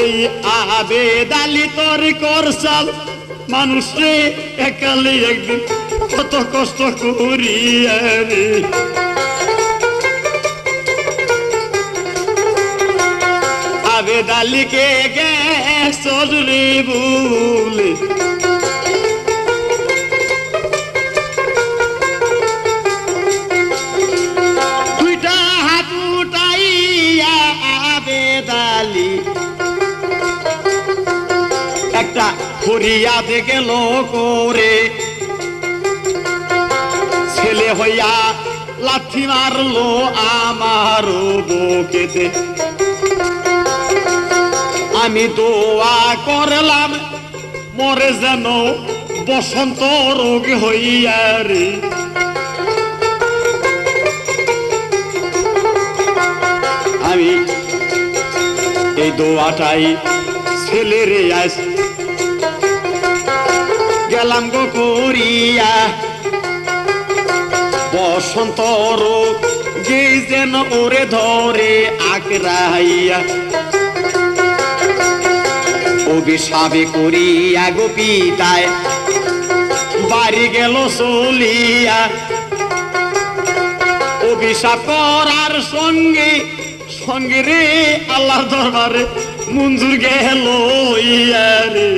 Speaker 1: এই আবেদ আলী তোর করছাল মানুষ রে একালে একদিন কত কষ্ট করিয়া রে আবেদ আলীকে গেছ রে বলে দুইটা হাত উঠাইয়া আবেদ আলী একটা ফরিয়াদে গেল করে ছেলে হইয়া লাঠি মারলো আমার বুকেতে আমি দোয়া করলাম মরে যেন বসন্ত রোগ হইয়া রে আমি এই দোয়াটাই ছেলেরে আস গেলাম গো করিয়া বসন্ত রোগ যে যেন ওরে ধরে আকড়াইয়া অভিশাপে করিয়া গো পিতায় বাড়ি গেল চলিয়া অভিশাপ করার সঙ্গে সঙ্গে রে আল্লাহর দরবারে মঞ্জুর গেল ইয়া রে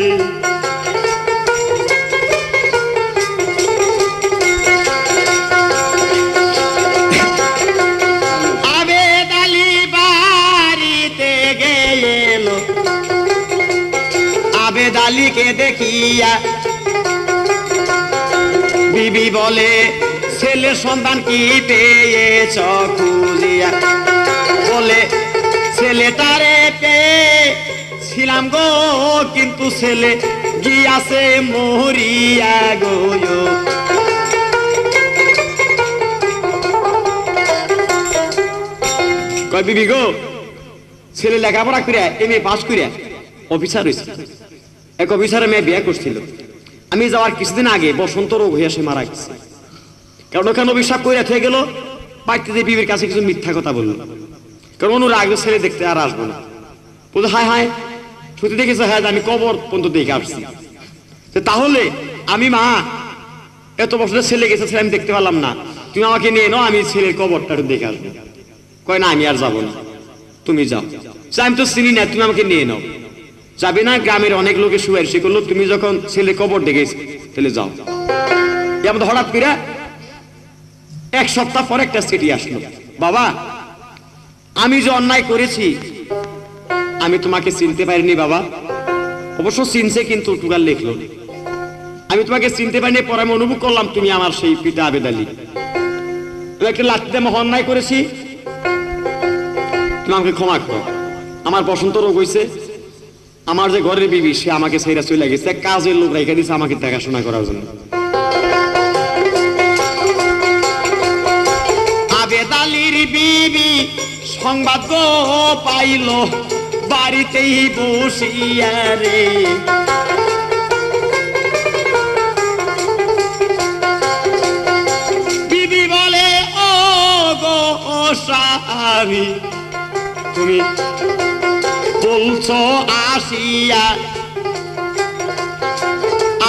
Speaker 1: আবেদ আলী বাড়িতে গেল আবেদ আলীকে দেখিয়া বিবি বলে ছেলে সন্তান কি পেয়েছ খুঁজিয়া বলে ছেলেটারে পেয়েছিলাম গো কিন্তু ছেলে গিয়াছে মরিয়া গো কয় বিবি গো ছেলে লেখাপড়া করিয়া এম এ পাস করিয়া অফিসার হয়েছে এক অফিসারের মেয়ে বিয়ে করছিল আমি যাওয়ার কিছুদিন আগে বসন্ত রোগ হইয়া সে মারা গেছে কারণ ওখানে অভিশাপ করে থেকে গেল বাড়িতে যে বিবির কাছে কিছু মিথ্যা কথা বললো কারণ অনুর আগে ছেলে দেখতে আর আসবো না বলতো হায় হায় সত্যি দেখেছে হ্যাঁ আমি কবর পর্যন্ত দেখে আসছি তাহলে আমি মা এত বছরের ছেলে গেছে ছেলে আমি দেখতে পারলাম না তুমি আমাকে নিয়ে নাও আমি ছেলের কবরটা দেখে আসবো কয় না আমি আর যাবো না তুমি যাও আমি তো চিনি না তুমি আমাকে নিয়ে নাও যাবে না গ্রামের অনেক লোকের সুপারিশ করলো তুমি যখন ছেলে কবর দেখেছ তাহলে যাও এমন হঠাৎ করে এক সপ্তাহ পর একটা চিঠি আসলো বাবা আমি যে অন্যায় করেছি আমি তোমাকে চিনতে পারিনি বাবা অবশ্য চিনছে কিন্তু টুকার লিখলো আমি তোমাকে চিনতে পারিনি পরে আমি অনুভব করলাম তুমি আমার সেই পিতা আবেদ আলী একটা লাঠিতে আমি অন্যায় করেছি তুমি আমাকে ক্ষমা করো আমার বসন্ত রোগ হয়েছে আমার যে ঘরের বিবি সে আমাকে ছেড়ে চলে গেছে কাজের লোক রেখে দিয়েছে আমাকে দেখাশোনা করার জন্য আবেদ আলীর বিবি সংবাদ গো পাইল বাড়িতেই বসিয়া রে বিবি বলে ও গো স্বামী তুমি বলছো আসিয়া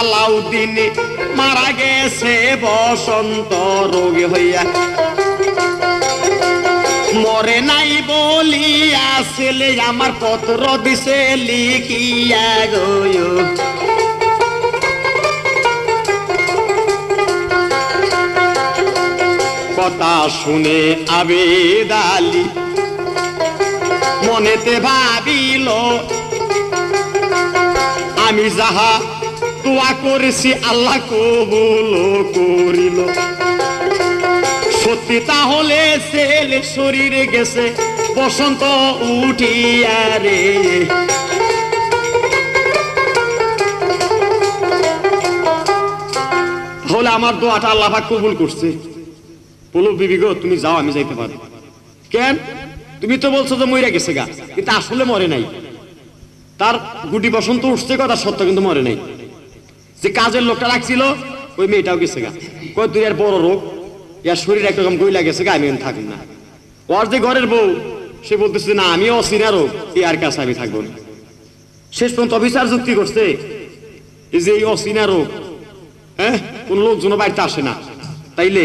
Speaker 1: আলাউদ্দিন মারা গেছে বসন্ত রোগে হইয়া মরে নাই বলিয়া ছেলে আমার পত্র দিছে লিখিয়া গো কথা শুনে আবেদ আলী মনেতে ভাবিল আমি যাহা দোয়া করেছি আল্লাহ কবুল করিল সত্যি তাহলে ছেলে শরীরে গেছে বসন্ত উঠিয়া রে তাহলে আমার দোয়াটা আল্লাহ পাক কবুল করছে বলো বিবি গো তুমি যাও, আমি যাইতে পারি। কেন? তুমি তো বলছো যে মইরা গেছে গা, কিন্তু আসলে মরে নাই। তার গুটি বসন্ত উঠছে কথা সত্য, কিন্তু মরে নাই। যে কাজের লোকটা রাখছিল ওই মেয়েটাও গেছে গা। কয় তুই আর বড় রোগ, ইয়ার শরীর একরকম গইলা গেছে গা, আমি থাকি না। ওর যে ঘরের বউ সে বলতেছে না আমি অচিনা রোগ, এই আর কাছে আমি থাকবো না। শেষ পর্যন্ত অফিসার যুক্তি করছে এই যে এই অচিনা রোগ, হ্যাঁ, কোন লোকজন বাড়িতে আসে না, তাইলে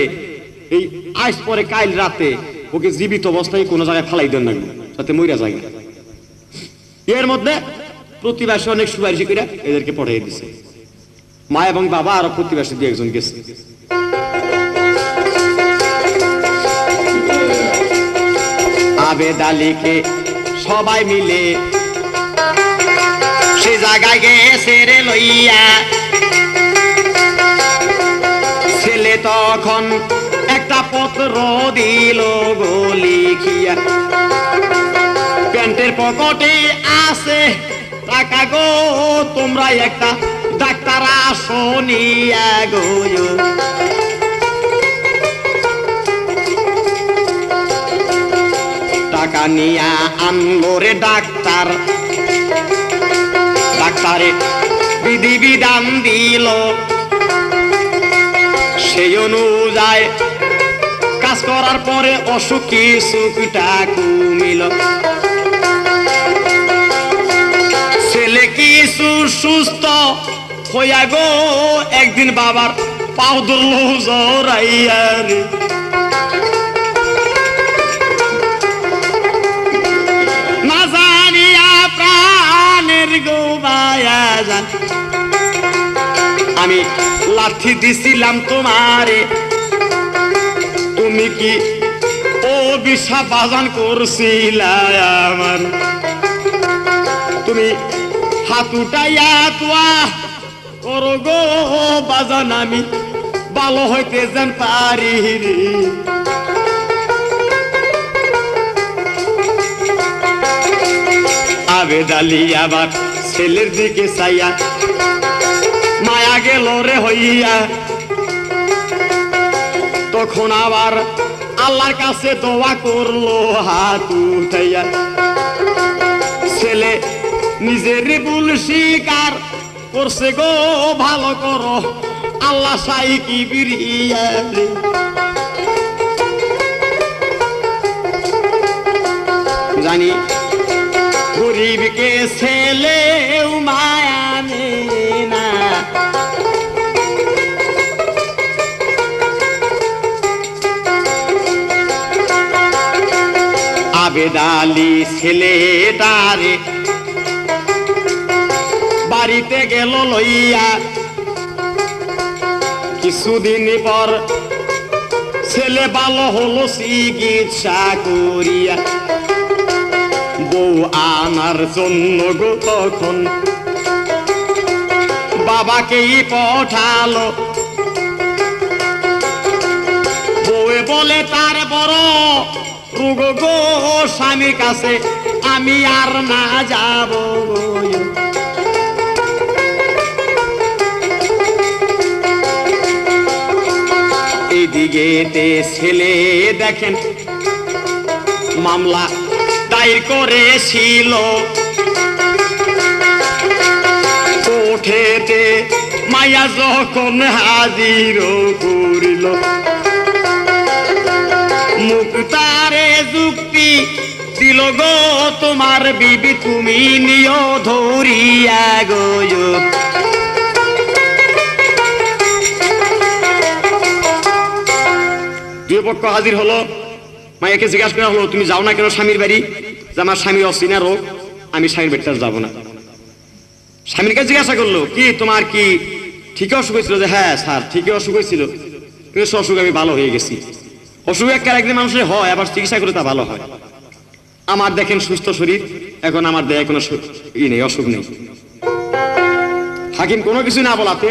Speaker 1: এই আজ পরে কাল রাতে ওকে জীবিত অবস্থায় কোনো জায়গায় ফালাই দেন না, যাতে মইরা যায় না। এর মধ্যে প্রতিবাসী অনেক সুপারিশ করে এদেরকে পড়াই দিছে। মা এবং বাবা আরো প্রতিবাসী দিয়ে একজন গেছে। আবেদ আলীকে সবাই মিলে সে জায়গায় গেছে রে লইয়া। ছেলে তখন একটা পত্র দিল গো লিখিয়া, প্যান্টের পকেটে আছে টাকা গো, তোমরা একটা ডাক্তার আসো নিয়া গো। টাকা নিয়া আনলো রে ডাক্তার, ডাক্তারে বিধি বিধান দিল, সেই অনুযায়ী কাজ করার পরে অসুখ কিছুটা কমিল। ছেলে কিছু সুস্থ হইয়া গো, একদিন বাবার পাও ধরলো জড়াইয়া রে। না জানিয়া প্রাণের গো বায়া যান, আমি লাঠি দিছিলাম তোমারে, তুমি কি ও বিষা বাজান করছিলা আমার? তুমি হাত উঠাইয়া তোয়া করো গো বাজান, আমি ভালো হইতে যেন পারি রে। আবেদ আলী আবার ছেলের দিকে চাইয়া মায়া গেল রে হইয়া, তখন আবার আল্লাহর কাছে দোয়া করলো হাত উঠাইয়া। ছেলে নিজের ভুল স্বীকার করছে গো, ভালো করো আল্লাহ সাই কি বিরিয়া রে। জানি গরিবকে ছেলেও মায়া নেয় না, আবেদ আলী ছেলেটারে বাড়িতে গেল লইয়া। কিছুদিন পর ছেলে ভালো হলো চিকিৎসা করিয়া। বউ আনার জন্য গো তখন বাবাকেই পাঠালো। বউয়ে বলে তার বড় রোগ গো, স্বামীর কাছে আমি আর না যাব। এইদিকে ছেলে দেখেন মামলা দায়ের করেছিল কোর্টেতে। মায়া যখন হাজির করিল, মুক্তারে যুক্তি দিল গো, তোমার বিবি তুমি নিও ধরিয়া গো। দুই পক্ষ হাজির হলো। মায়াকে জিজ্ঞাসা করা হলো তুমি যাও না কেন স্বামীর বাড়ি? যে আমার স্বামীর অচিনা রোগ, আমি স্বামীর বাড়িতে যাবো না। স্বামীর কাছে জিজ্ঞাসা করলো কি তোমার কি ঠিকই অসুখ হয়েছিল? যে হ্যাঁ স্যার ঠিকই অসুখ হয়েছিল, কিন্তু সে অসুখ আমি ভালো হয়ে গেছি। অসুখ একদিন মানুষের হয়, আবার চিকিৎসা করে তা ভালো হয়। আমার দেখেন সুস্থ শরীর, এখন আমার দেহে কোনো নেই, অসুখ নেই। হাকিম কোনো কিছু না বলাতে,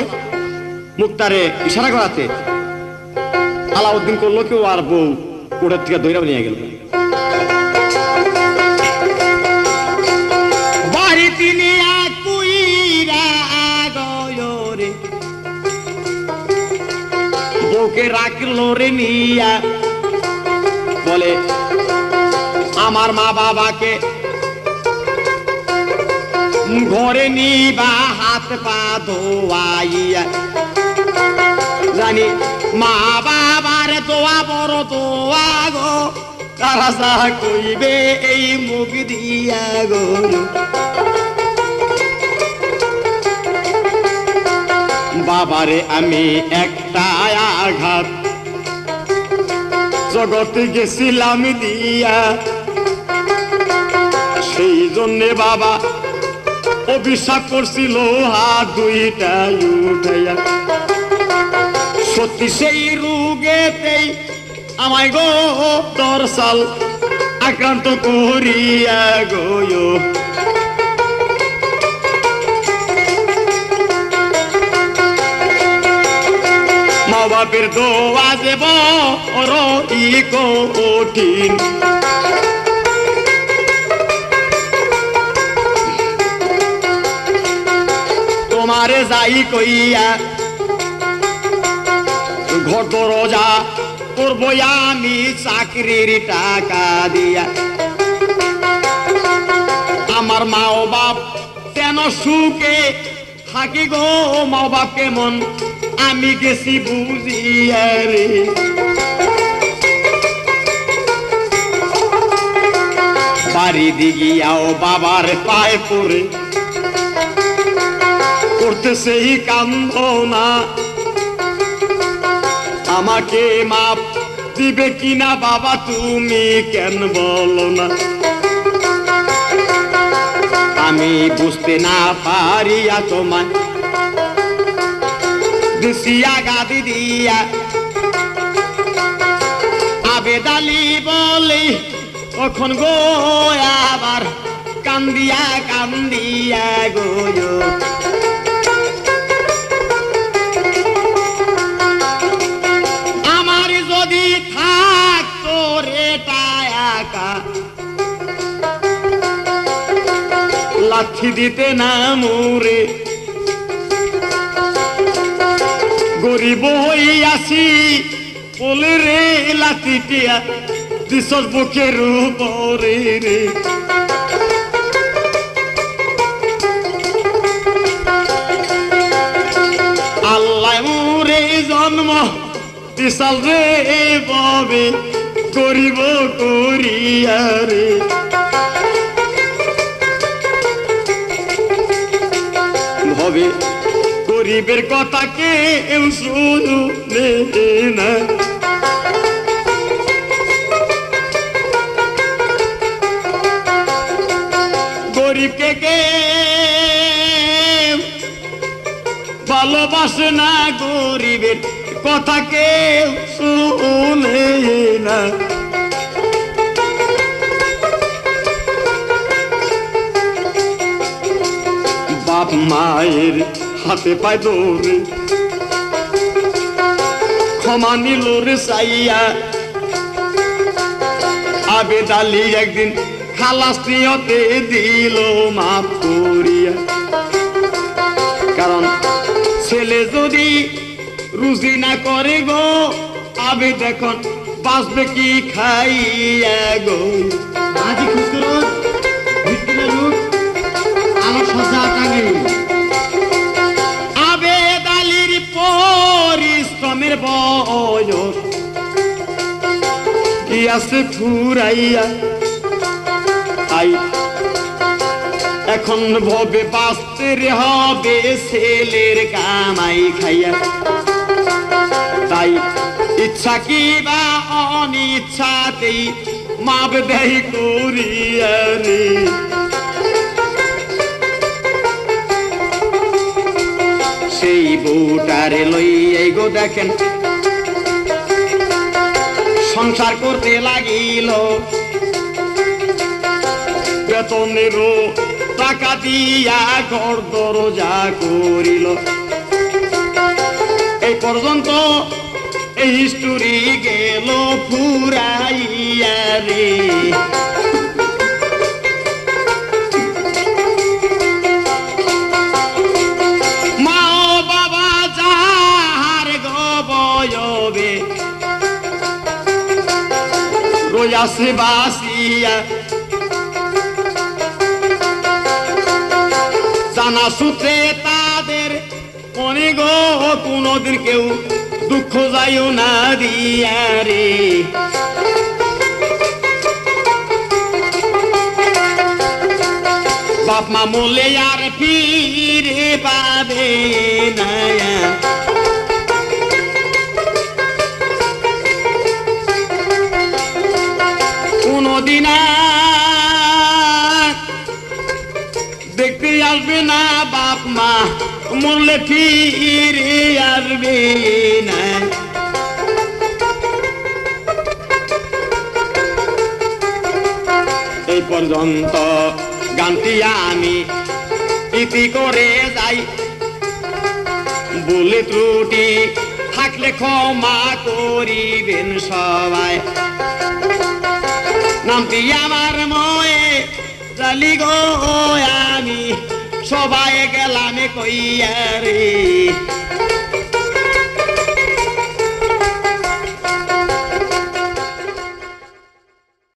Speaker 1: মুক্তারে ইশারা করাতে আলাউদ্দিন করলো কেউ আর বউ কোর্টের থেকে দৈরা নিয়ে গেল। বাড়িতে নিয়া কুইরা গয়রে বউকে রাখলো রে নিয়া। বলে আমার মা বাবাকে ঘরে নিবা হাত পা ধোয়াইয়া জানি মা বাবার দোয়া বড় দোয়া গো তারা যা কইবে এই মুখ দিয়া গো বাবারে আমি একটা আঘাত জগতে গেছিলাম দিয়া সেই জন্যে বাবা অভিশাপ করছিল হাত দুইটা উঠাইয়া সত্যি সেই রোগেতেই আমায় গো দরসাল আক্রান্ত করিয়া গো মা বাপের দোয়া দেব রই কঠিন তোমারে যাই কইয়া ঘর দরজা করবো আমি চাকরির টাকা দিয়া আমার মা ও বাপ কেন সুখে থাকি গো মা বাপ কেমন আমি গেছি বুঝিয়া রে বাড়ি দিগিয়াও বাবার পায়ে পড়ে করতে সেই কান্দনা আমাকে মাপ দিবে কিনা বাবা তুমি কেন বলো না আমি বুঝতে না পারিয়া তোমায় দিশিয়া গাদি দিয়া আবেদালি বলি তখন গো আবার কান্দিয়া কান্দিয়া গো আমার যদি থাকতো রে টাকা লাঠি দিতে না মোরে গরিব হইয়াছি বলে রে লাঠিটিয়া দিশর বুকের উপরে রে আল্লাহ মোরে জন্ম দিশাল রে ববে গরিব করিয়া রে ভবে গরিবের কথা কেউ শুনে না গরিবকে কে ভালোবাসে না গরিবের কথা কেউ শুনে না বাপ মায়ের হাতে পায় দৌড়ে ক্ষমা নিল রে চাইয়া আবেদালি একদিন খালাস নিয়তে দিল মাপ করিয়া কারণ ছেলে যদি রুজি না করে গো আবেদ এখন বাঁচবে কি খাইয়া গো
Speaker 2: আজি খুচরো ভিক্টোরিয়া রোড আলোর সজ্জা টাঙ্গাইল
Speaker 1: আবেদালির পরিশ্রমের বয়স কি আছে ফুরাইয়া তাই এখন ভবে বাঁচতে হবে ছেলের কামাই খাইয়া তাই ইচ্ছা কি বা অনিচ্ছাতেই মাপ দেয় করিয়া রে সেই বউটারে লইয়াই গো দেখেন সংসার করতে লাগিল বেতনেরও টাকা দিয়া ঘর দরজা করিল এই পর্যন্ত এই হিস্টোরি গেল ফুরাইয়া রে মা বাবা যাহার গবয়বে আছে বাসিয়া জানা সূত্রে তাদের মনে গো কোনদিন কেউ দুঃখ যাইও না দিয়া রে বাপ মা মলে আর ফিরে পাবে না কোনদিন দেখতে আসবে না বাপ মা মরলে ফিরে আসবে না এই পর্যন্ত গানটি আমি ইতি করে যাই বলে ত্রুটি থাকলে ক্ষমা করিবেন সবাই নামটি আমার ময়ে জালি গো আমি সবাই গেলামে কইয়া রে